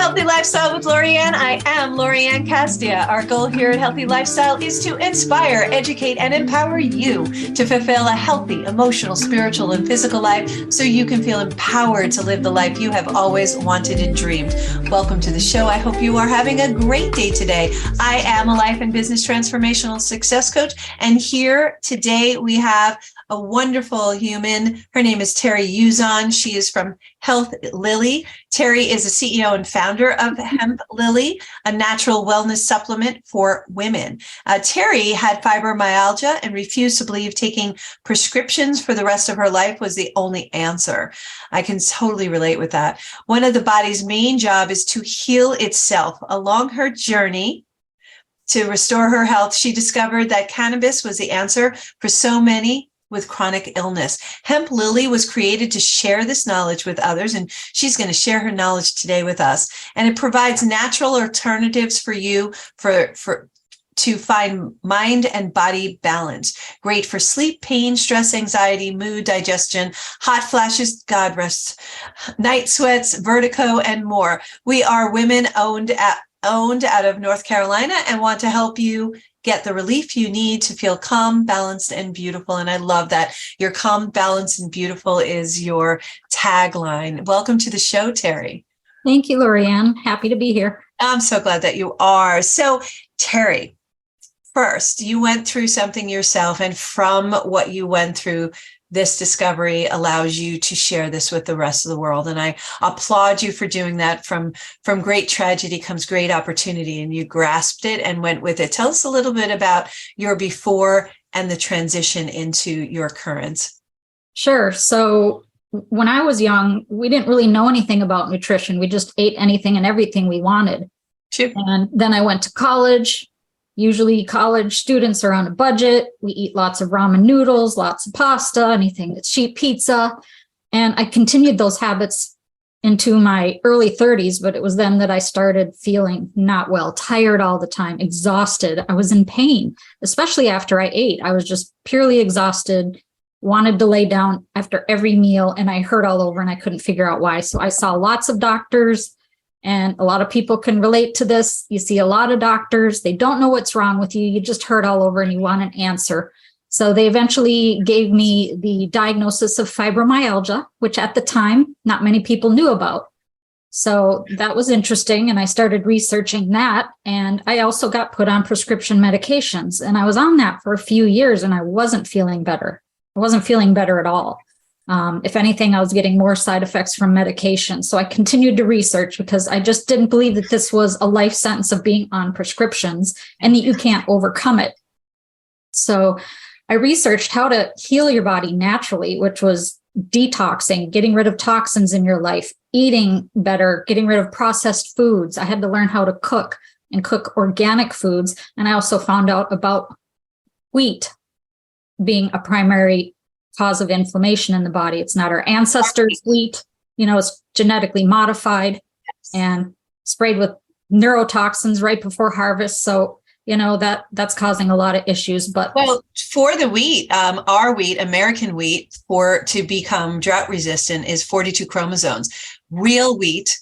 Healthy Lifestyle with Lorianne. I am Lorianne Casdia. Our goal here at Healthy Lifestyle is to inspire, educate, and empower you to fulfill a healthy, emotional, spiritual, and physical life so you can feel empowered to live the life you have always wanted and dreamed. Welcome to the show. I hope you are having a great day today. I am a life and business transformational success coach, and here today we have a wonderful human. Her name is Terri Yuzon. She is from Hemplily. Terri is a CEO and founder of Hemplily, a natural wellness supplement for women. Terri had fibromyalgia and refused to believe taking prescriptions for the rest of her life was the only answer. I can totally relate with that. One of the body's main job is to heal itself. Along her journey to restore her health, she discovered that cannabis was the answer for so many with chronic illness. Hemplily was created to share this knowledge with others, and she's going to share her knowledge today with us. And it provides natural alternatives for you to find mind and body balance. Great for sleep, pain, stress, anxiety, mood, digestion, hot flashes, God rest, night sweats, vertigo, and more. We are women owned out of North Carolina and want to help you get the relief you need to feel calm, balanced, and beautiful. And I love that your calm, balanced, and beautiful is your tagline. Welcome to the show, Terri. Thank you, Lorianne. Happy to be here. I'm so glad that you are. So, Terri, first, you went through something yourself, and from what you went through, this discovery allows you to share this with the rest of the world. And I applaud you for doing that. From great tragedy comes great opportunity, and you grasped it and went with it. Tell us a little bit about your before and the transition into your current. Sure. So when I was young, we didn't really know anything about nutrition. We just ate anything and everything we wanted. Sure. And then I went to college. Usually college students are on a budget. We eat lots of ramen noodles, lots of pasta, anything that's cheap, pizza. And I continued those habits into my early 30s, but it was then that I started feeling not well, tired all the time, exhausted. I was in pain, especially after I ate. I was just purely exhausted, wanted to lay down after every meal, and I hurt all over and I couldn't figure out why. So I saw lots of doctors. And a lot of people can relate to this. You see a lot of doctors, they don't know what's wrong with you. You just hurt all over and you want an answer. So they eventually gave me the diagnosis of fibromyalgia, which at the time, not many people knew about. So that was interesting. And I started researching that. And I also got put on prescription medications. And I was on that for a few years and I wasn't feeling better. I wasn't feeling better at all. If anything, I was getting more side effects from medication. So I continued to research because I just didn't believe that this was a life sentence of being on prescriptions and that you can't overcome it. So I researched how to heal your body naturally, which was detoxing, getting rid of toxins in your life, eating better, getting rid of processed foods. I had to learn how to cook and cook organic foods. And I also found out about wheat being a primary cause of inflammation in the body. It's not our ancestors' wheat, it's genetically modified and sprayed with neurotoxins right before harvest. So, that's causing a lot of issues. But for the wheat, our wheat, American wheat, to become drought resistant is 42 chromosomes. Real wheat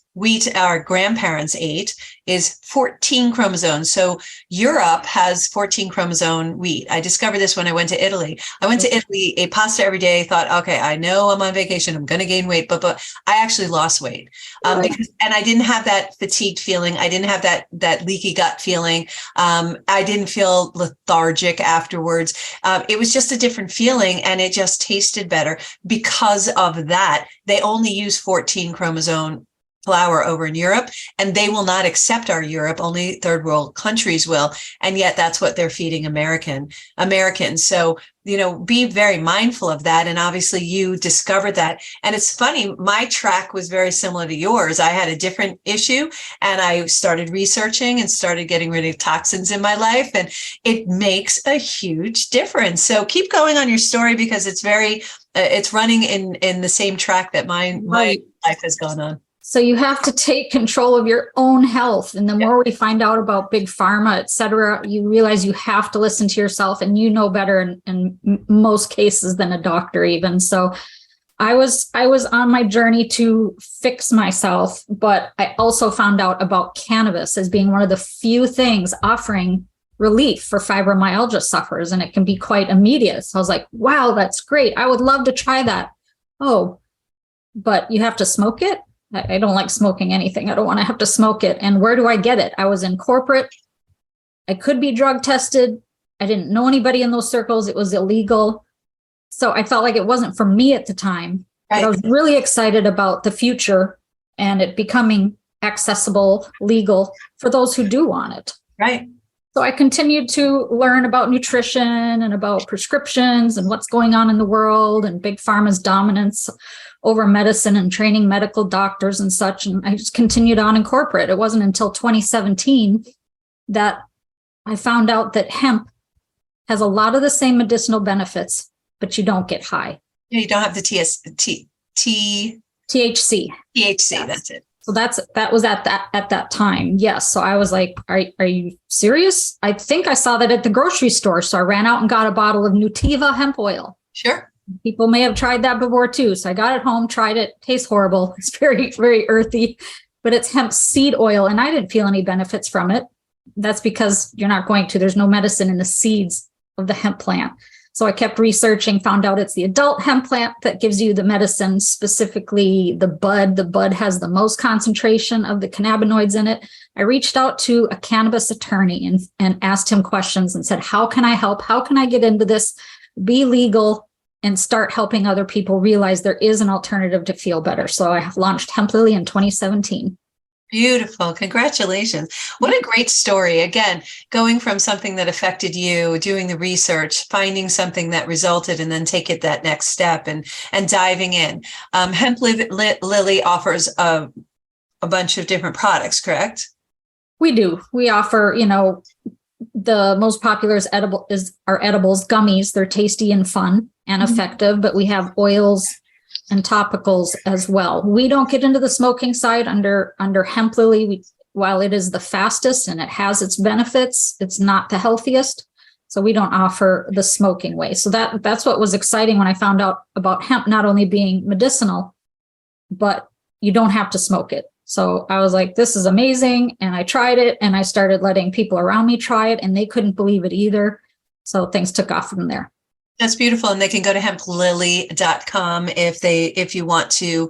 our grandparents ate is 14 chromosomes. So Europe has 14 chromosome wheat. I discovered this when I went to Italy. I went to Italy, ate pasta every day, thought, okay, I know I'm on vacation, I'm going to gain weight, but I actually lost weight and I didn't have that fatigued feeling. I didn't have that leaky gut feeling. I didn't feel lethargic afterwards. It was just a different feeling, and it just tasted better because of that. They only use 14 chromosome flour over in Europe, and they will not accept our Europe. Only third world countries will. And yet that's what they're feeding Americans. So, be very mindful of that. And obviously you discovered that. And it's funny, my track was very similar to yours. I had a different issue and I started researching and started getting rid of toxins in my life. And it makes a huge difference. So keep going on your story, because it's running in the same track that my life has gone on. So you have to take control of your own health. And the more we find out about big pharma, et cetera, you realize you have to listen to yourself, and you know better in most cases than a doctor even. So I was on my journey to fix myself, but I also found out about cannabis as being one of the few things offering relief for fibromyalgia sufferers, and it can be quite immediate. So I was like, wow, that's great. I would love to try that. Oh, but you have to smoke it? I don't like smoking anything. I don't want to have to smoke it. And where do I get it? I was in corporate. I could be drug tested. I didn't know anybody in those circles. It was illegal. So I felt like it wasn't for me at the time. Right. But I was really excited about the future and it becoming accessible, legal for those who do want it. Right. So I continued to learn about nutrition and about prescriptions and what's going on in the world and big pharma's dominance over medicine and training medical doctors and such. And I just continued on in corporate. It wasn't until 2017 that I found out that hemp has a lot of the same medicinal benefits, but you don't get high. You don't have the THC. THC. Yes. That's it. So that was at that time. Yes. So I was like, are you serious? I think I saw that at the grocery store. So I ran out and got a bottle of Nutiva hemp oil. Sure. People may have tried that before too. So I got it home, tried it. Tastes horrible. It's very, very earthy, but it's hemp seed oil. And I didn't feel any benefits from it. That's because there's no medicine in the seeds of the hemp plant. So I kept researching, found out it's the adult hemp plant that gives you the medicine, specifically the bud. The bud has the most concentration of the cannabinoids in it. I reached out to a cannabis attorney and asked him questions and said, how can I help? How can I get into this, be legal, and start helping other people realize there is an alternative to feel better? So I launched Hemplily in 2017. Beautiful. Congratulations. What a great story. Again, going from something that affected you, doing the research, finding something that resulted, and then take it that next step and diving in. Hemplily offers a bunch of different products, correct? We do. We offer, the most popular are edibles, gummies. They're tasty and fun and effective, but we have oils and topicals as well. We don't get into the smoking side under Hemplily. While it is the fastest and it has its benefits, it's not the healthiest. So we don't offer the smoking way. So that's what was exciting when I found out about hemp not only being medicinal, but you don't have to smoke it. So I was like, this is amazing. And I tried it and I started letting people around me try it and they couldn't believe it either. So things took off from there. That's beautiful. And they can go to hemplily.com if you want to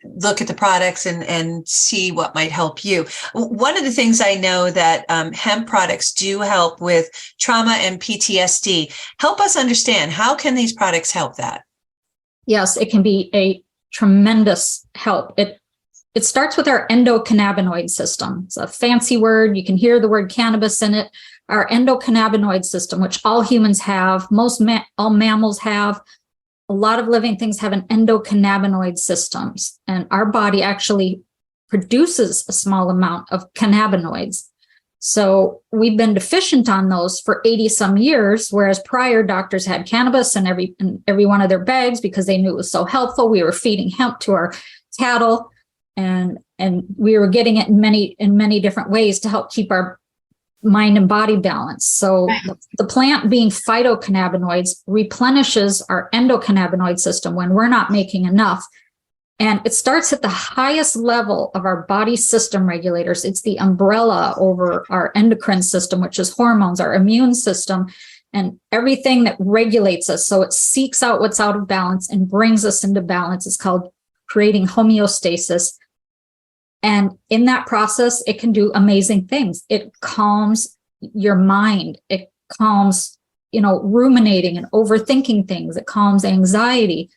look at the products and see what might help you. One of the things I know that hemp products do help with trauma and PTSD. Help us understand, how can these products help that? Yes, it can be a tremendous help. It starts with our endocannabinoid system. It's a fancy word. You can hear the word cannabis in it. Our endocannabinoid system, which all humans have, all mammals have, a lot of living things have an endocannabinoid systems. And our body actually produces a small amount of cannabinoids. So we've been deficient on those for 80 some years, whereas prior doctors had cannabis in every one of their bags because they knew it was so helpful. We were feeding hemp to our cattle and we were getting it in many different ways to help keep our mind and body balance. So the plant, being phytocannabinoids, replenishes our endocannabinoid system when we're not making enough. And it starts at the highest level of our body system regulators. It's the umbrella over our endocrine system, which is hormones, our immune system, and everything that regulates us. So it seeks out what's out of balance and brings us into balance. It's called creating homeostasis. And in that process, it can do amazing things. It calms your mind. It calms, ruminating and overthinking things. It calms anxiety,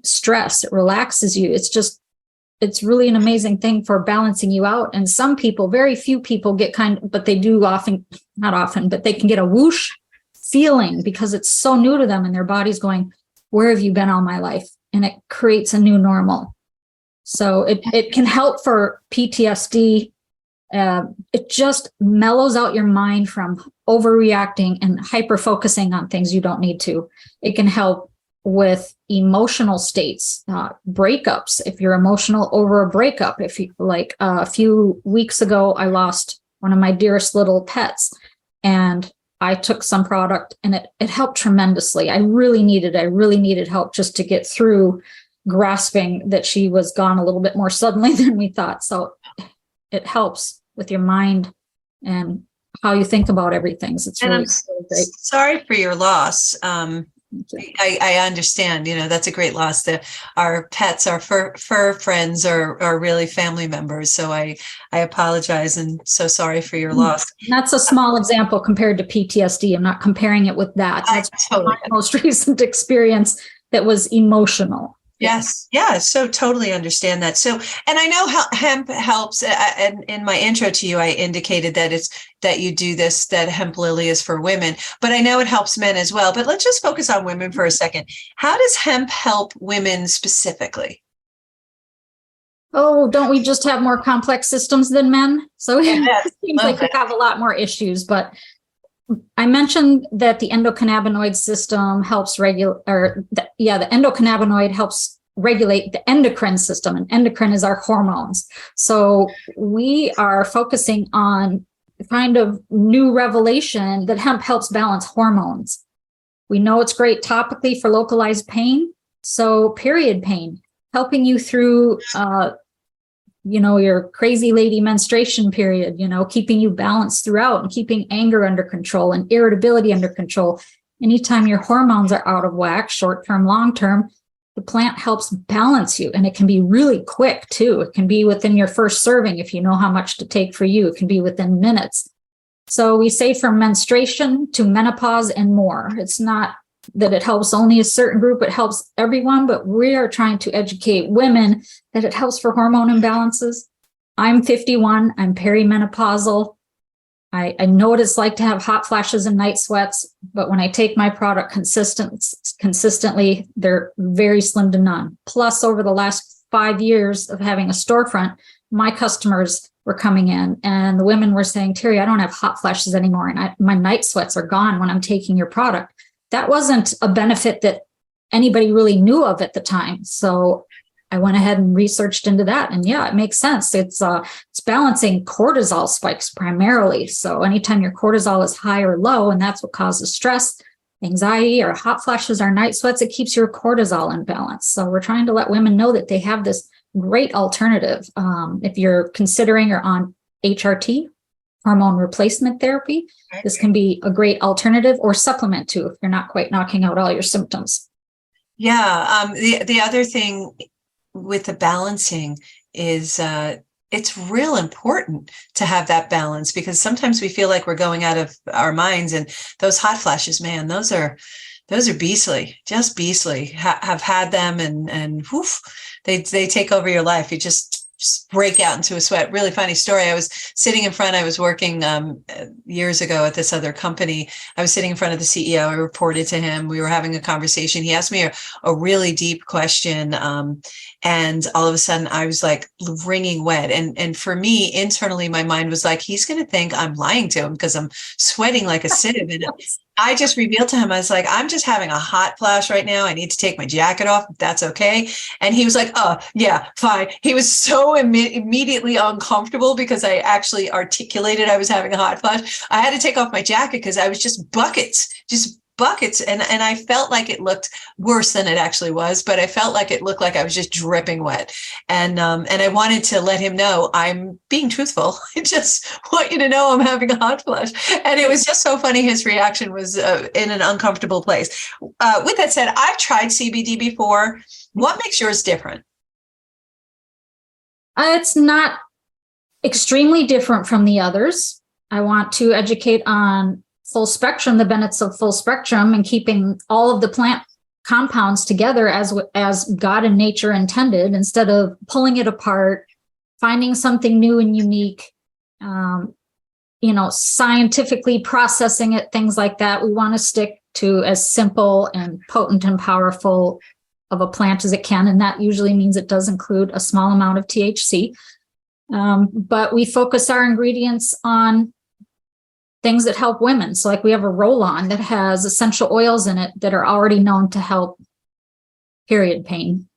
stress. It relaxes you. It's really an amazing thing for balancing you out. And some people, very few people get but they do often, not often, but they can get a whoosh feeling because it's so new to them and their body's going, where have you been all my life? And it creates a new normal. So it can help for PTSD. It just mellows out your mind from overreacting and hyper-focusing on things you don't need to. It can help with emotional states, breakups. If you're emotional over a breakup, if you like, a few weeks ago, I lost one of my dearest little pets, and I took some product and it helped tremendously. I really needed help just to get through grasping that she was gone a little bit more suddenly than we thought. So it helps with your mind and how you think about everything. So it's really great. Sorry for your loss. I understand, that's a great loss. That our pets, our fur friends are really family members. So I apologize and so sorry for your loss. That's a small example compared to PTSD. I'm not comparing it with that. That's my most recent experience that was emotional. Yes. Yeah. So totally understand that. So, and I know how hemp helps. And in my intro to you, I indicated that you do this, that Hemplily is for women, but I know it helps men as well. But let's just focus on women for a second. How does hemp help women specifically? Oh, don't we just have more complex systems than men? So it seems like we have a lot more issues, but I mentioned that the endocannabinoid system helps the endocannabinoid helps regulate the endocrine system, and endocrine is our hormones. So we are focusing on kind of new revelation that hemp helps balance hormones. We know it's great topically for localized pain. So period pain, helping you through your crazy lady menstruation period, keeping you balanced throughout and keeping anger under control and irritability under control. Anytime your hormones are out of whack, short-term, long-term, the plant helps balance you. And it can be really quick too. It can be within your first serving if you know how much to take for you. It can be within minutes. So we say from menstruation to menopause and more. It's not that it helps only a certain group, it helps everyone, but we are trying to educate women that it helps for hormone imbalances. I'm 51, I'm perimenopausal. I know what it's like to have hot flashes and night sweats, but when I take my product consistently, they're very slim to none. Plus, over the last 5 years of having a storefront, my customers were coming in and the women were saying, Terri, I don't have hot flashes anymore, and my night sweats are gone when I'm taking your product. That wasn't a benefit that anybody really knew of at the time. So I went ahead and researched into that. And yeah, it makes sense. It's balancing cortisol spikes primarily. So anytime your cortisol is high or low, and that's what causes stress, anxiety, or hot flashes or night sweats, it keeps your cortisol in balance. So we're trying to let women know that they have this great alternative. If you're considering or on HRT, hormone replacement therapy, this can be a great alternative or supplement to if you're not quite knocking out all your symptoms. Yeah. The other thing with the balancing is it's real important to have that balance, because sometimes we feel like we're going out of our minds, and those hot flashes, man, those are beastly, just beastly. Have had them and woof, they take over your life. You just break out into a sweat. Really funny story. I was sitting in front, I was working years ago at this other company. I was sitting in front of the CEO. I reported to him. We were having a conversation. He asked me a really deep question. And all of a sudden I was like wringing wet. And for me, internally, my mind was like, he's going to think I'm lying to him because I'm sweating like a sieve. And I just revealed to him, I was like, I'm just having a hot flash right now. I need to take my jacket off. If that's okay. And he was like, oh, yeah, fine. He was so immediately uncomfortable because I actually articulated I was having a hot flash. I had to take off my jacket because I was just buckets. And I felt like it looked worse than it actually was, but I felt like it looked like I was just dripping wet. And I wanted to let him know I'm being truthful. I just want you to know I'm having a hot flash. And it was just so funny. His reaction was in an uncomfortable place. With that said, I've tried CBD before. What makes yours different? It's not extremely different from the others. I want to educate on full spectrum, the benefits of full spectrum, and keeping all of the plant compounds together as God and nature intended, instead of pulling it apart, finding something new and unique, scientifically processing it, things like that. We want to stick to as simple and potent and powerful of a plant as it can. And that usually means it does include a small amount of THC. But we focus our ingredients on things that help women. So like we have a roll-on that has essential oils in it that are already known to help period pain.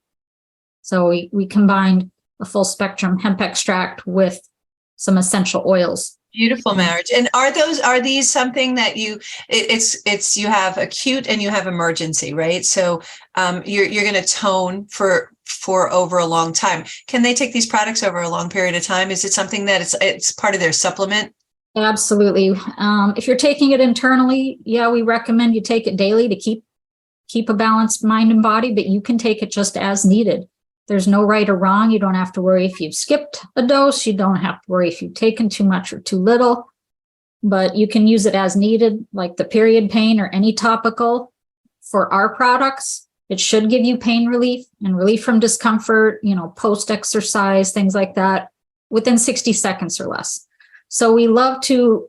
So we combined a full spectrum hemp extract with some essential oils Beautiful marriage. And are these something that it's you have acute and you have emergency, right? So you're going to tone for over a long time. Can they take these products over a long period of time? Is it something that it's part of their supplement? Absolutely. If you're taking it internally, yeah, we recommend you take it daily to keep a balanced mind and body, but you can take it just as needed. There's no right or wrong. You don't have to worry if you've skipped a dose. You don't have to worry if you've taken too much or too little, but you can use it as needed, like the period pain or any topical. For our products, it should give you pain relief and relief from discomfort, post-exercise, things like that, within 60 seconds or less. So we love to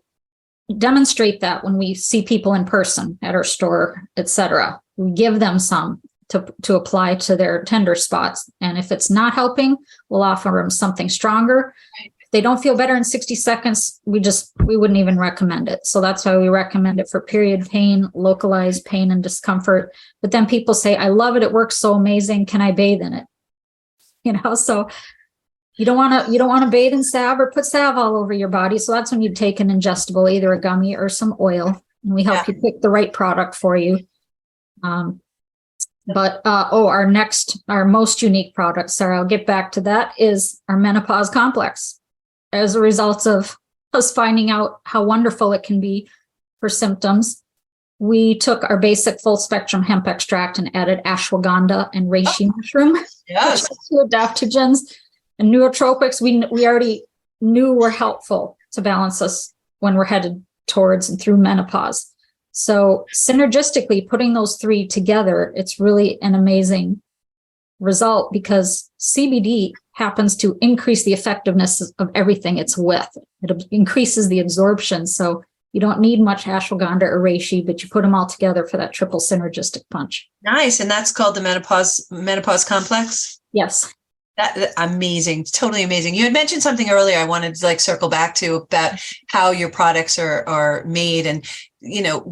demonstrate that when we see people in person at our store, etc. We give them some to apply to their tender spots. And if it's not helping, we'll offer them something stronger. If they don't feel better in 60 seconds, we wouldn't even recommend it. So that's why we recommend it for period pain, localized pain and discomfort. But then people say, I love it. It works so amazing. Can I bathe in it? So you don't want to bathe in salve or put salve all over your body. So that's when you take an ingestible, either a gummy or some oil, and we help you pick the right product for you. Our most unique product, Sarah, I'll get back to that, is our menopause complex. As a result of us finding out how wonderful it can be for symptoms, we took our basic full spectrum hemp extract and added ashwagandha and reishi mushroom. Yes. Two adaptogens and nootropics we already knew were helpful to balance us when we're headed towards and through menopause. So synergistically putting those three together, it's really an amazing result, because CBD happens to increase the effectiveness of everything it's with. It increases the absorption. So you don't need much ashwagandha or reishi, but you put them all together for that triple synergistic punch. Nice. And that's called the menopause complex? Yes. That amazing, totally amazing. You had mentioned something earlier I wanted to circle back to about how your products are made, and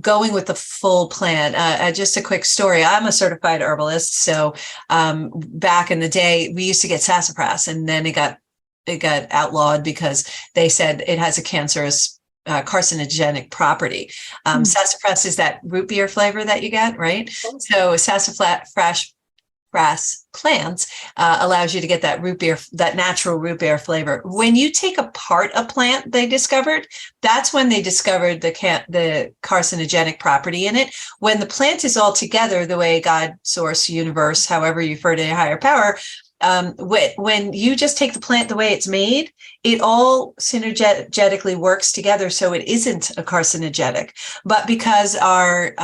going with the full plan. Just a quick story. I'm a certified herbalist, so back in the day we used to get sassafras, and then it got outlawed because they said it has a cancerous carcinogenic property. Sassafras is that root beer flavor that you get, right? So sassafras plants allows you to get that natural root beer flavor. When you take apart a plant, they discovered, that's when they discovered the carcinogenic property in it. When the plant is all together, the way God, source, universe, however you refer to your higher power, when you just take the plant the way it's made, it all synergetically works together. So it isn't a carcinogenic, but because our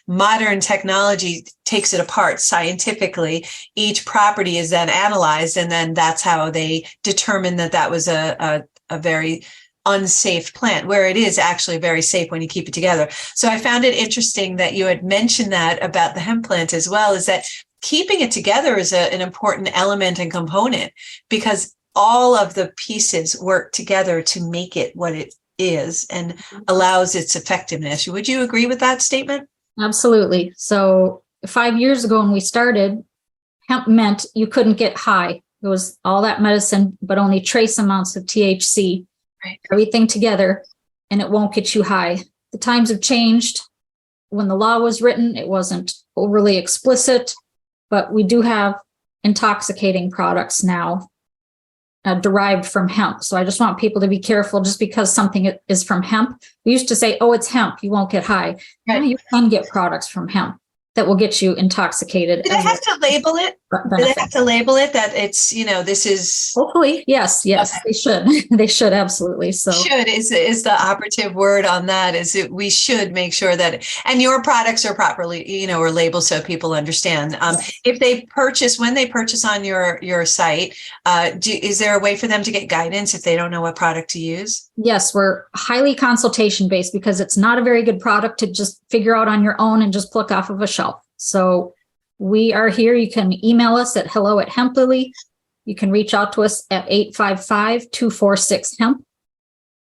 modern technology takes it apart scientifically, each property is then analyzed. And then that's how they determine that was a very unsafe plant, where it is actually very safe when you keep it together. So I found it interesting that you had mentioned that about the hemp plant as well, is that keeping it together is an important element and component, because all of the pieces work together to make it what it is and allows its effectiveness. Would you agree with that statement? Absolutely. So 5 years ago when we started, hemp meant you couldn't get high. It was all that medicine, but only trace amounts of THC, right, everything together, and it won't get you high. The times have changed. When the law was written, it wasn't overly explicit, but we do have intoxicating products now derived from hemp. So I just want people to be careful. Just because something is from hemp, we used to say, oh, it's hemp, you won't get high. Right. Now you can get products from hemp that will get you intoxicated. Do they have to label it? Do they have to label it that it's, this is... Hopefully, yes, okay. They should. They should, absolutely. So should is the operative word on that, is that we should make sure that, and your products are properly, are labeled so people understand. If they purchase, when they purchase on your site, is there a way for them to get guidance if they don't know what product to use? Yes, we're highly consultation based, because it's not a very good product to just figure out on your own and just pluck off of a shelf. So we are here. You can email us at hello@Hemplily. You can reach out to us at 855-246-HEMP,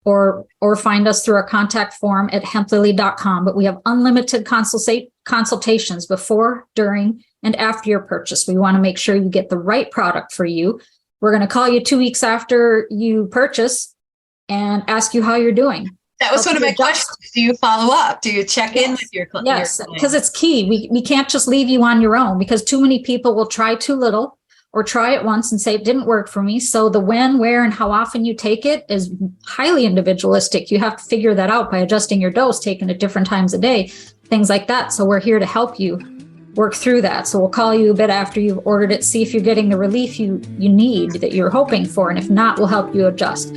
or find us through our contact form at hemplily.com. But we have unlimited consultations before, during, and after your purchase. We want to make sure you get the right product for you. We're going to call you 2 weeks after you purchase and ask you how you're doing. That was one of my questions. Do you follow up? Do you check in with your client? Yes, because it's key. We can't just leave you on your own, because too many people will try too little or try it once and say it didn't work for me. So the when, where, and how often you take it is highly individualistic. You have to figure that out by adjusting your dose, taking it different times a day, things like that. So we're here to help you work through that. So we'll call you a bit after you've ordered it, see if you're getting the relief you need that you're hoping for. And if not, we'll help you adjust.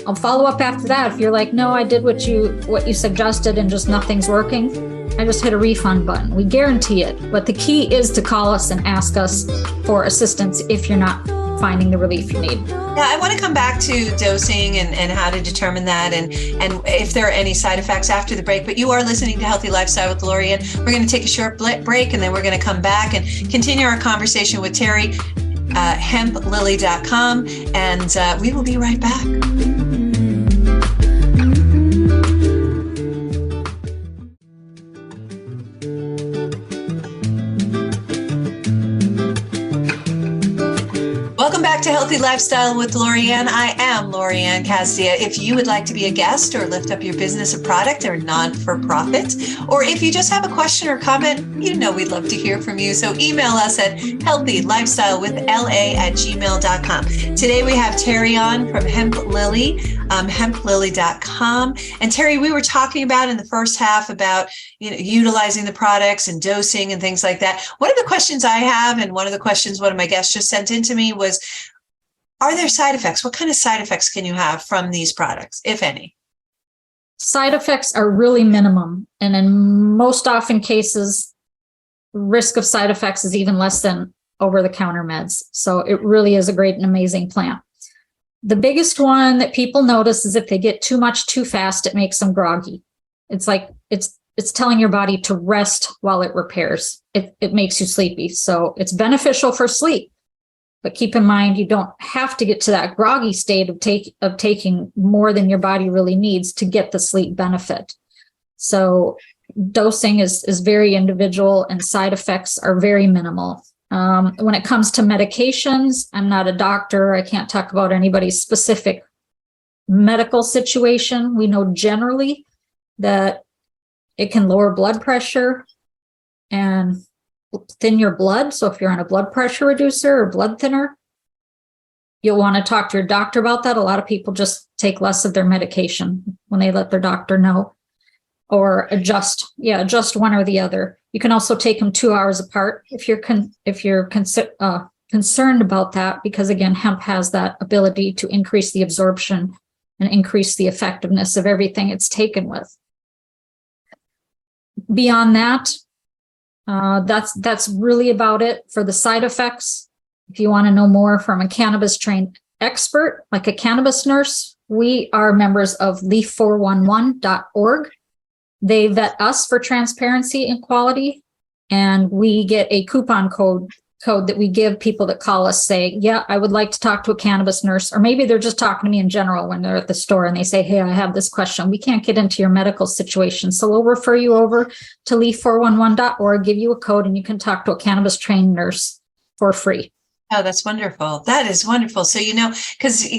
I'll follow up after that. If you're like, no, I did what you suggested and just nothing's working, I just hit a refund button. We guarantee it. But the key is to call us and ask us for assistance if you're not finding the relief you need. Yeah, I want to come back to dosing and how to determine that and if there are any side effects after the break. But you are listening to Healthy Lifestyle with Lorianne. We're going to take a short break, and then we're going to come back and continue our conversation with Terri, Hemplily.com, and we will be right back. Welcome back to Healthy Lifestyle with Lorianne. I am Lorianne Casdia. If you would like to be a guest or lift up your business or product or non-for-profit, or if you just have a question or comment, we'd love to hear from you. So email us at healthylifestylewithla@gmail.com. Today we have Terri on from Hemplily, hemplily.com. And Terri, we were talking about in the first half about utilizing the products and dosing and things like that. One of the questions I have, and one of the questions one of my guests just sent in to me, was, are there side effects? What kind of side effects can you have from these products, if any? Side effects are really minimum. And in most often cases, risk of side effects is even less than over-the-counter meds. So it really is a great and amazing plant. The biggest one that people notice is if they get too much too fast, it makes them groggy. It's like it's telling your body to rest while it repairs. It makes you sleepy. So it's beneficial for sleep. But keep in mind, you don't have to get to that groggy state of taking more than your body really needs to get the sleep benefit. So dosing is very individual, and side effects are very minimal. When it comes to medications, I'm not a doctor. I can't talk about anybody's specific medical situation. We know generally that it can lower blood pressure and thin your blood. So if you're on a blood pressure reducer or blood thinner, you'll want to talk to your doctor about that. A lot of people just take less of their medication when they let their doctor know, or adjust one or the other. You can also take them 2 hours apart if you're concerned about that, because again, hemp has that ability to increase the absorption and increase the effectiveness of everything it's taken with. Beyond that, that's really about it for the side effects. If you want to know more from a cannabis trained expert, like a cannabis nurse, we are members of leaf411.org. They vet us for transparency and quality, and we get a coupon code that we give people that call us, say, yeah, I would like to talk to a cannabis nurse, or maybe they're just talking to me in general when they're at the store and they say, hey, I have this question. We can't get into your medical situation, so we'll refer you over to leaf411.org, give you a code, and you can talk to a cannabis trained nurse for free. Oh, that's wonderful. That is wonderful. So, because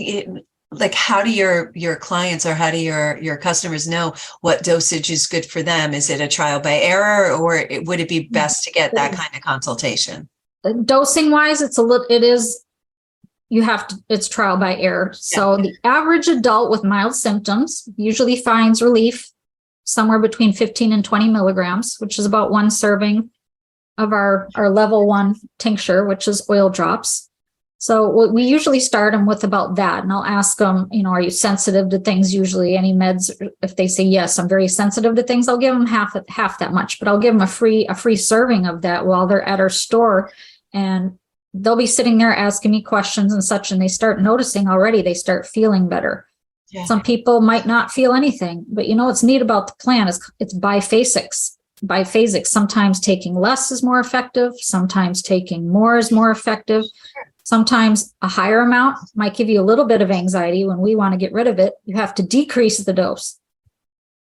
like, how do your clients, or how do your customers know what dosage is good for them? Is it a trial by error, or would it be best to get that kind of consultation? Dosing wise, it's trial by error. So the average adult with mild symptoms usually finds relief somewhere between 15 and 20 milligrams, which is about one serving of our level 1 tincture, which is oil drops. So we usually start them with about that. And I'll ask them, are you sensitive to things? Usually any meds, if they say, yes, I'm very sensitive to things, I'll give them half that much, but I'll give them a free serving of that while they're at our store. And they'll be sitting there asking me questions and such, and they start noticing already, they start feeling better. Yeah. Some people might not feel anything, but what's neat about the plant is it's biphasics. Sometimes taking less is more effective. Sometimes taking more is more effective. Sometimes a higher amount might give you a little bit of anxiety. When we want to get rid of it, you have to decrease the dose.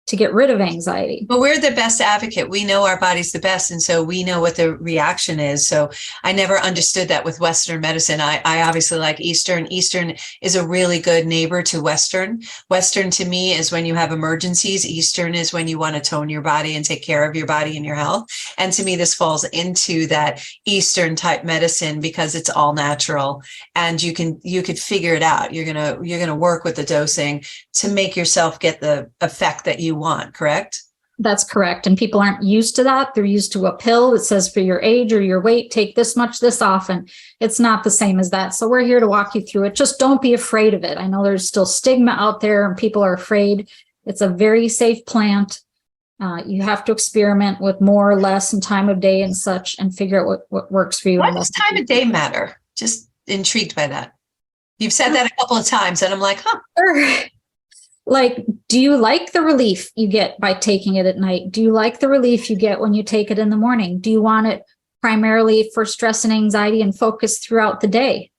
to get rid of anxiety. But we're the best advocate. We know our body's the best. And so we know what the reaction is. So I never understood that with Western medicine. I obviously like Eastern. Eastern is a really good neighbor to Western. Western to me is when you have emergencies. Eastern is when you want to tone your body and take care of your body and your health. And to me, this falls into that Eastern type medicine because it's all natural and you could figure it out. You're going to work with the dosing to make yourself get the effect that you want, correct? That's correct. And people aren't used to that. They're used to a pill that says for your age or your weight, take this much this often. It's not the same as that. So we're here to walk you through it. Just don't be afraid of it. I know there's still stigma out there and people are afraid. It's a very safe plant. You have to experiment with more or less and time of day and such and figure out what works for you. Why does time of day matter? Just intrigued by that. You've said that a couple of times and I'm like, huh. Like, do you like the relief you get by taking it at night? Do you like the relief you get when you take it in the morning? Do you want it primarily for stress and anxiety and focus throughout the day?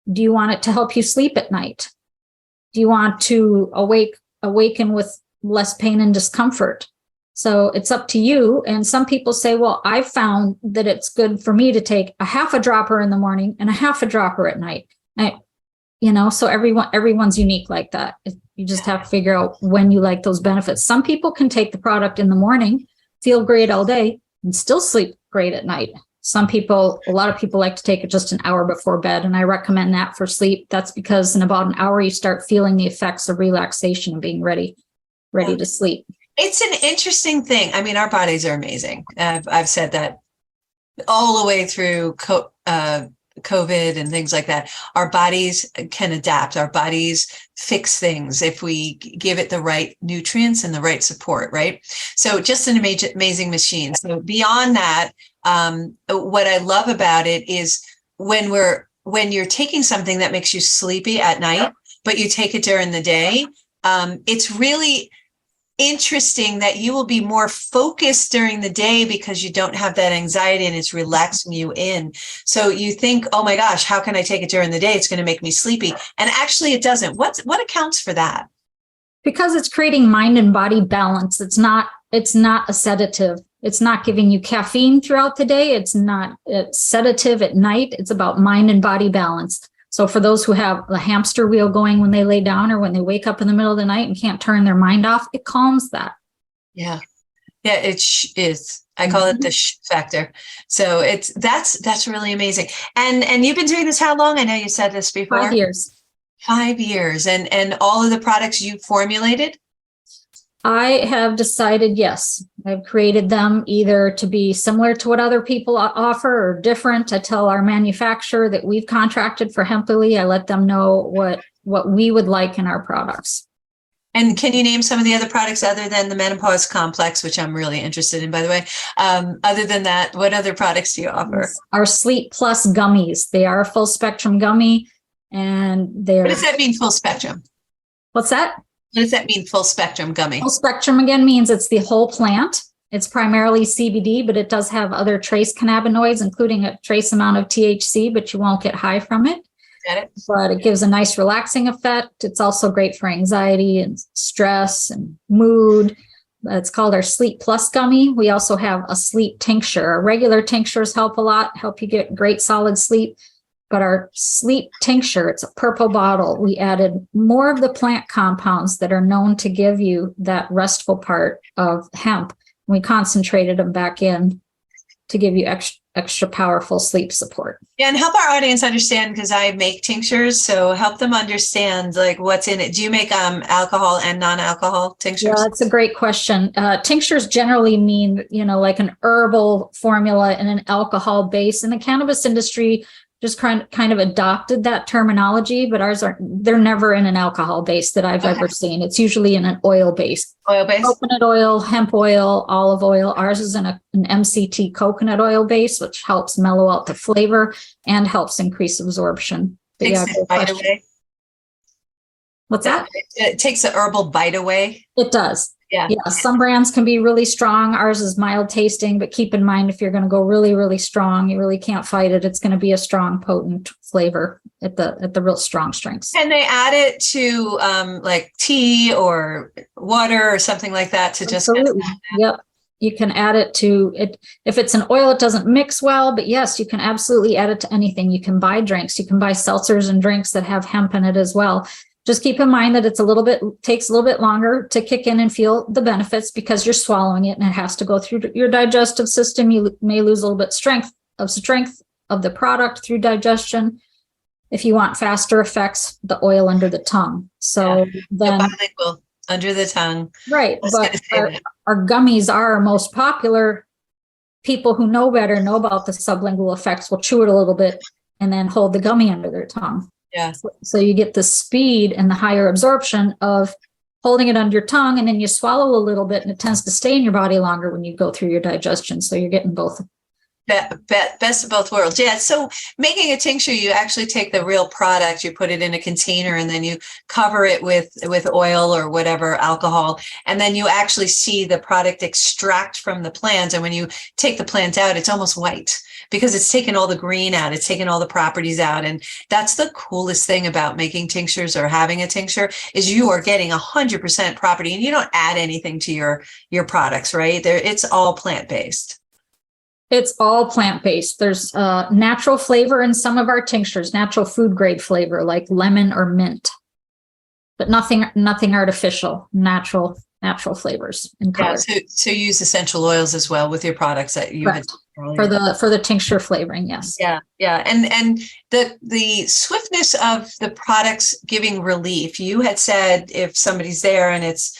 Do you want it to help you sleep at night? Do you want to awaken with less pain and discomfort? So it's up to you. And some people say, well, I found that it's good for me to take a half a dropper in the morning and a half a dropper at night. So everyone's unique like that. You just have to figure out when you like those benefits. Some people can take the product in the morning, feel great all day, and still sleep great at night. A lot of people like to take it just an hour before bed, and I recommend that for sleep. That's because in about an hour, you start feeling the effects of relaxation and being ready to sleep. It's an interesting thing. I mean, our bodies are amazing. I've said that all the way through COVID and things like that. Our bodies can adapt. Our bodies fix things if we give it the right nutrients and the right support, right? So just an amazing machine. So beyond that, what I love about it is when you're taking something that makes you sleepy at night, but you take it during the day, it's really interesting that you will be more focused during the day because you don't have that anxiety and it's relaxing you in. So you think, oh my gosh, how can I take it during the day? It's going to make me sleepy. And actually it doesn't. What accounts for that? Because it's creating mind and body balance. It's not a sedative. It's not giving you caffeine throughout the day. It's not a sedative at night. It's about mind and body balance. So for those who have the hamster wheel going when they lay down or when they wake up in the middle of the night and can't turn their mind off, it calms that. Yeah. Yeah, it is. I call it the factor. So that's really amazing. And you've been doing this how long? I know you said this before. 5 years. 5 years. And all of the products you formulated? I have decided, yes, I've created them either to be similar to what other people offer or different. I tell our manufacturer that we've contracted for Hemplily. I let them know what we would like in our products. And can you name some of the other products other than the menopause complex, which I'm really interested in, by the way? Other than that, what other products do you offer? Our Sleep Plus gummies. They are a full spectrum gummy and they're... What does that mean, full spectrum? What's that? What does that mean, full spectrum gummy? Full spectrum, again, means it's the whole plant. It's primarily CBD, but it does have other trace cannabinoids, including a trace amount of THC, but you won't get high from it. Got it. But it gives a nice relaxing effect. It's also great for anxiety and stress and mood. It's called our Sleep Plus gummy. We also have a sleep tincture. Our regular tinctures help a lot, help you get great solid sleep. But our sleep tincture, it's a purple bottle. We added more of the plant compounds that are known to give you that restful part of hemp. We concentrated them back in to give you extra powerful sleep support. Yeah, and help our audience understand, because I make tinctures, so help them understand like what's in it. Do you make alcohol and non-alcohol tinctures? Yeah, that's a great question. Tinctures generally mean, like an herbal formula and an alcohol base. In the cannabis industry, just kind of adopted that terminology, but they're never in an alcohol base that I've ever seen. It's usually in an oil base. Oil base? Coconut oil, hemp oil, olive oil. Ours is in an MCT coconut oil base, which helps mellow out the flavor and helps increase absorption. Takes the bite away. What's that? It takes the herbal bite away. It does. Yeah. Yeah, some brands can be really strong. Ours is mild tasting, but keep in mind, if you're going to go really, really strong, you really can't fight it. It's going to be a strong, potent flavor at the real strong strengths. Can they add it to like tea or water or something like that to just Absolutely. Yep. You can add it to it. If it's an oil, it doesn't mix well, but yes, you can absolutely add it to anything. You can buy drinks. You can buy seltzers and drinks that have hemp in it as well. Just keep in mind that takes a little bit longer to kick in and feel the benefits because you're swallowing it and it has to go through your digestive system. You may lose a little bit strength of the product through digestion. If you want faster effects, the oil under the tongue. So then bilingual, under the tongue. Right. But our gummies are our most popular. People who know better know about the sublingual effects will chew it a little bit and then hold the gummy under their tongue. Yeah. So you get the speed and the higher absorption of holding it under your tongue, and then you swallow a little bit and it tends to stay in your body longer when you go through your digestion. So you're getting both. Best of both worlds. Yeah. So making a tincture, you actually take the real product, you put it in a container, and then you cover it with oil or whatever, alcohol. And then you actually see the product extract from the plant. And when you take the plant out, it's almost white because it's taken all the green out. It's taken all the properties out. And that's the coolest thing about making tinctures or having a tincture is you are getting 100% property and you don't add anything to your products, right? It's all plant-based. It's all plant-based. There's natural flavor in some of our tinctures, natural food grade flavor like lemon or mint, but nothing artificial, natural flavors and colors. Yeah, so you use essential oils as well with your products that you had for the tincture flavoring. Yes. Yeah. And the swiftness of the products giving relief. You had said if somebody's there and it's,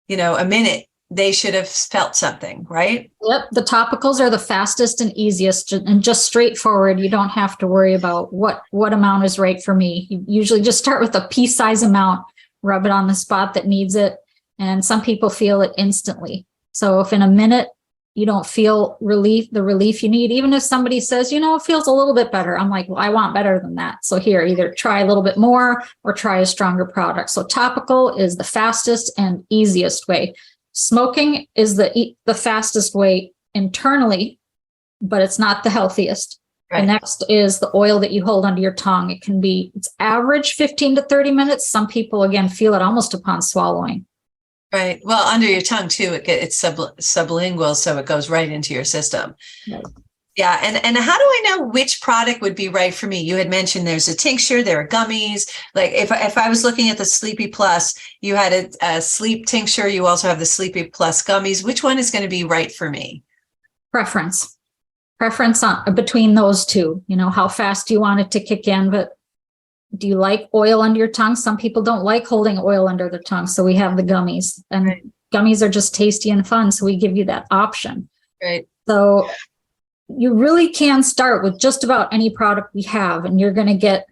a minute, they should have felt something, right? Yep. The topicals are the fastest and easiest and just straightforward. You don't have to worry about what amount is right for me. You usually just start with a pea size amount, rub it on the spot that needs it. And some people feel it instantly. So if in a minute you don't feel the relief you need, even if somebody says, it feels a little bit better, I'm like, well, I want better than that. So here, either try a little bit more or try a stronger product. So topical is the fastest and easiest way. Smoking is the fastest way internally, but it's not the healthiest. Right. The next is the oil that you hold under your tongue. It's average 15 to 30 minutes. Some people, again, feel it almost upon swallowing. Right. Well, under your tongue too, it's sublingual, so it goes right into your system. Right. Yeah. And how do I know which product would be right for me? You had mentioned there's a tincture, there are gummies. Like if I was looking at the Sleepy Plus, you had a sleep tincture. You also have the Sleepy Plus gummies. Which one is going to be right for me? Preference Between those two, how fast do you want it to kick in? But do you like oil under your tongue? Some people don't like holding oil under their tongue. So we have the gummies, and right. Gummies are just tasty and fun. So we give you that option. Right. So you really can start with just about any product we have, and you're going to get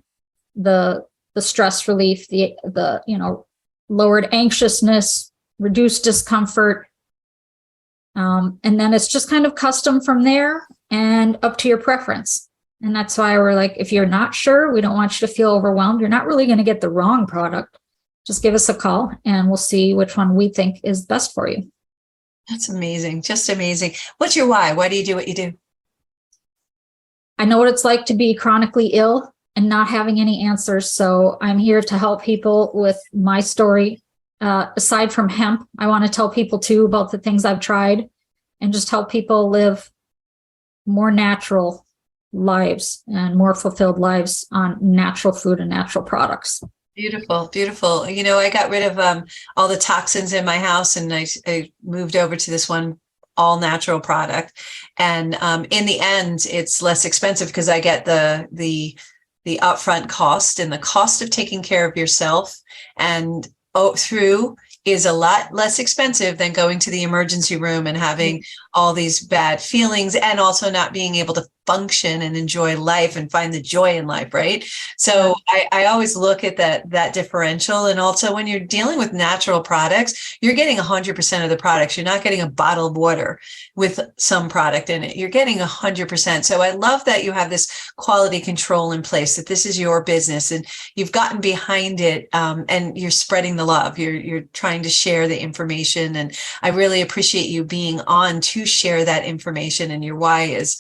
the stress relief, the lowered anxiousness, reduced discomfort. And then it's just kind of custom from there and up to your preference. And that's why we're like, if you're not sure, we don't want you to feel overwhelmed. You're not really going to get the wrong product. Just give us a call and we'll see which one we think is best for you. That's amazing. Just amazing. What's your why? Why do you do what you do? I know what it's like to be chronically ill and not having any answers. So I'm here to help people with my story. Aside from hemp, I want to tell people too about the things I've tried and just help people live more natural lives and more fulfilled lives on natural food and natural products. Beautiful, beautiful. I got rid of all the toxins in my house and I moved over to this one all natural product. And in the end, it's less expensive because I get the upfront cost and the cost of taking care of yourself and through is a lot less expensive than going to the emergency room and having all these bad feelings, and also not being able to function and enjoy life and find the joy in life, right? So I always look at that differential. And also when you're dealing with natural products, you're getting 100% of the products. You're not getting a bottled water with some product in it. You're getting 100%. So I love that you have this quality control in place, that this is your business and you've gotten behind it, and you're spreading the love. You're trying to share the information. And I really appreciate you being on to share that information, and your why is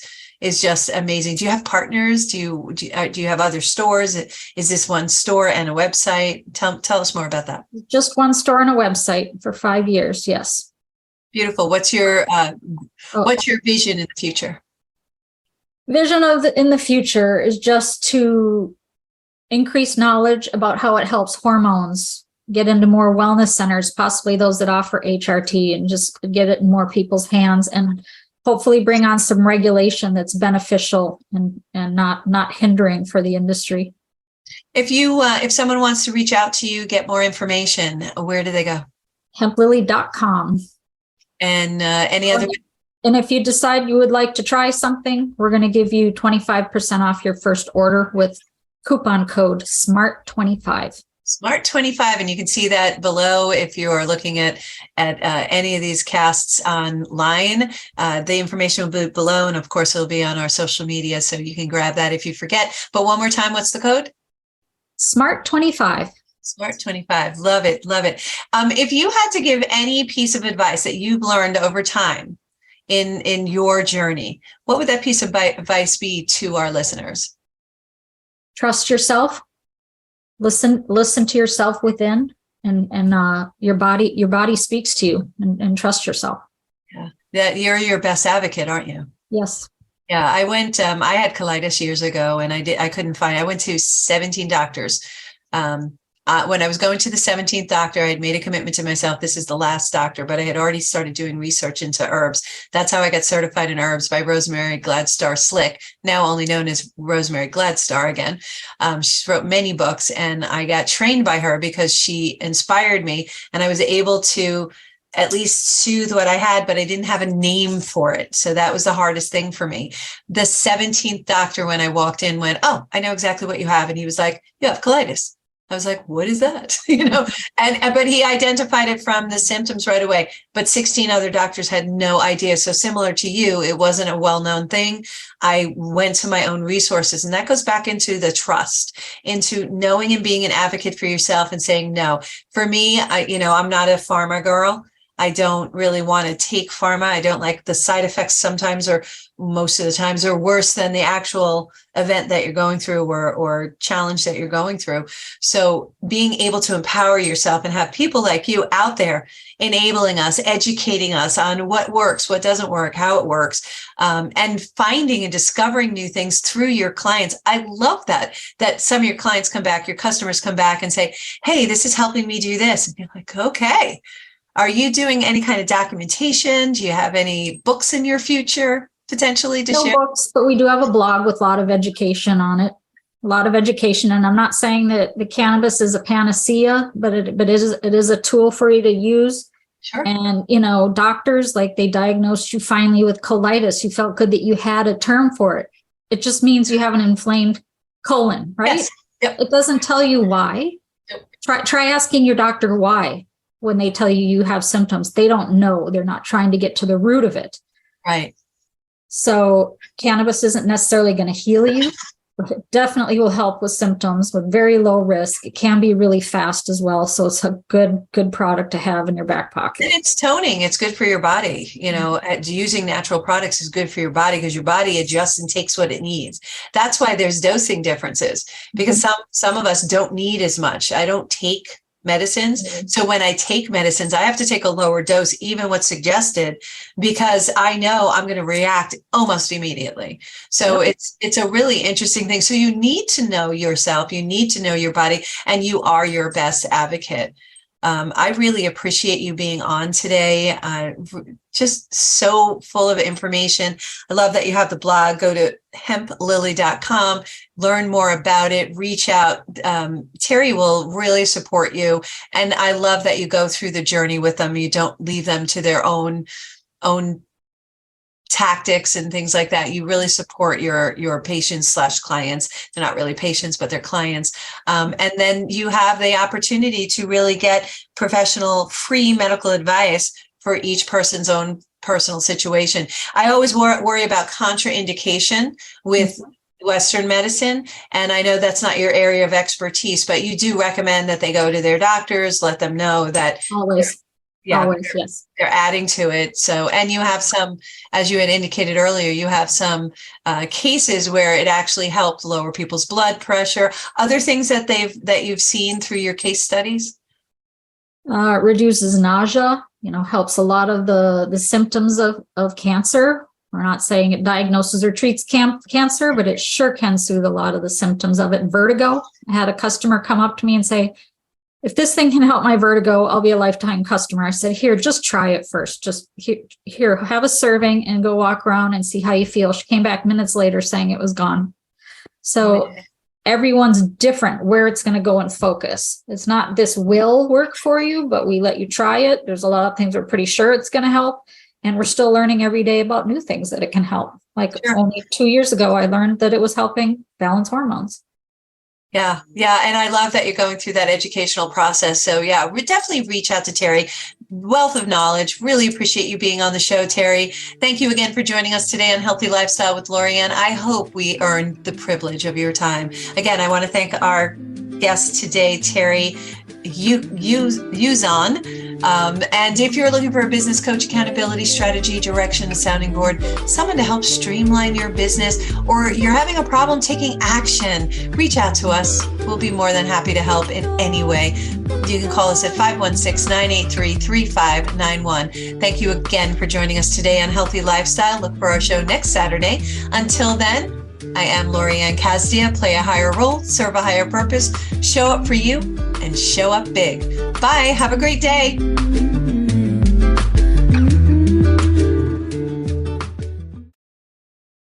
just amazing. Do you have partners? Do you have other stores? Is this one store and a website? Tell us more about that. Just one store and a website for 5 years. Yes. Beautiful. What's your vision in the future? Vision in the future is just to increase knowledge about how it helps hormones, get into more wellness centers, possibly those that offer HRT, and just get it in more people's hands, and hopefully bring on some regulation that's beneficial and not hindering for the industry. If someone wants to reach out to you, get more information, where do they go? Hemplily.com. And any other? And if you decide you would like to try something, we're going to give you 25% off your first order with coupon code SMART25. SMART25, and you can see that below if you are looking at any of these casts online. The information will be below, and of course it'll be on our social media, so you can grab that if you forget. But one more time, what's the code? SMART25. SMART25. Love it. Love it. If you had to give any piece of advice that you've learned over time in your journey, what would that piece of advice be to our listeners? Trust yourself. Listen to yourself within, and your body speaks to you, and trust yourself. Yeah, that you're your best advocate, aren't you? Yes. Yeah, I went. I had colitis years ago, and I couldn't find. I went to 17 doctors. When I was going to the 17th doctor, I had made a commitment to myself. This is the last doctor, but I had already started doing research into herbs. That's how I got certified in herbs by Rosemary Gladstar Slick, now only known as Rosemary Gladstar again. She wrote many books, and I got trained by her because she inspired me, and I was able to at least soothe what I had, but I didn't have a name for it. So that was the hardest thing for me. The 17th doctor, when I walked in, went, "Oh, I know exactly what you have." And he was like, "You have colitis." I was like, "What is that?" But he identified it from the symptoms right away. But 16 other doctors had no idea. So similar to you, it wasn't a well-known thing. I went to my own resources, and that goes back into the trust, into knowing and being an advocate for yourself and saying no. For me, I'm not a pharma girl. I don't really want to take pharma. I don't like the side effects sometimes, or most of the times, are worse than the actual event that you're going through or challenge that you're going through. So being able to empower yourself and have people like you out there enabling us, educating us on what works, what doesn't work, how it works, and finding and discovering new things through your clients. I love that some of your clients come back, your customers come back and say, "Hey, this is helping me do this." And you're like, "Okay." Are you doing any kind of documentation? Do you have any books in your future potentially to share? No books, but we do have a blog with a lot of education on it. A lot of education. And I'm not saying that the cannabis is a panacea, but it is a tool for you to use. Sure. And, doctors, like, they diagnosed you finally with colitis. You felt good that you had a term for it. It just means you have an inflamed colon, right? Yes. Yep. It doesn't tell you why. Yep. Try asking your doctor why. When they tell you have symptoms, they don't know. They're not trying to get to the root of it. Right. So cannabis isn't necessarily going to heal you, but it definitely will help with symptoms with very low risk. It can be really fast as well. So it's a good product to have in your back pocket. And it's toning. It's good for your body. Using natural products is good for your body because your body adjusts and takes what it needs. That's why there's dosing differences, because some of us don't need as much. I don't take medicines. Mm-hmm. So when I take medicines, I have to take a lower dose, even what's suggested, because I know I'm going to react almost immediately. So it's a really interesting thing. So you need to know yourself, you need to know your body, and you are your best advocate. I really appreciate you being on today. Just so full of information. I love that you have the blog. Go to hemplily.com, learn more about it, reach out. Terri will really support you. And I love that you go through the journey with them. You don't leave them to their own tactics and things like that. You really support your patients / clients. They're not really patients, but they're clients. And then you have the opportunity to really get professional free medical advice for each person's own personal situation. I always worry about contraindication with Western medicine. And I know that's not your area of expertise, but you do recommend that they go to their doctors, let them know that Always. Always, yes. They're adding to it. So, and you have some, as you had indicated earlier, you have some cases where it actually helped lower people's blood pressure. Other things that you've seen through your case studies? Reduces nausea, helps a lot of the symptoms of cancer. We're not saying it diagnoses or treats cancer, but it sure can soothe a lot of the symptoms of it. Vertigo. I had a customer come up to me and say, if this thing can help my vertigo, I'll be a lifetime customer. I said, here, just try it first. Just here, have a serving and go walk around and see how you feel. She came back minutes later saying it was gone. So everyone's different where it's going to go and focus. It's not this will work for you, but we let you try it. There's a lot of things we're pretty sure it's going to help. And we're still learning every day about new things that it can help. Like only 2 years ago, I learned that it was helping balance hormones. Yeah. And I love that you're going through that educational process. So yeah, we definitely reach out to Terri. Wealth of knowledge. Really appreciate you being on the show, Terri. Thank you again for joining us today on Healthy Lifestyle with Lorianne. I hope we earned the privilege of your time. Again, I want to thank our guest today, Terri Yuzon. And if you're looking for a business coach, accountability, strategy, direction, a sounding board, someone to help streamline your business, or you're having a problem taking action, reach out to us. We'll be more than happy to help in any way. You can call us at 516-983-3591. Thank you again for joining us today on Healthy Lifestyle. Look for our show next Saturday. Until then, I am Lorianne Casdia. Play a higher role, serve a higher purpose, show up for you, and show up big. Bye. Have a great day.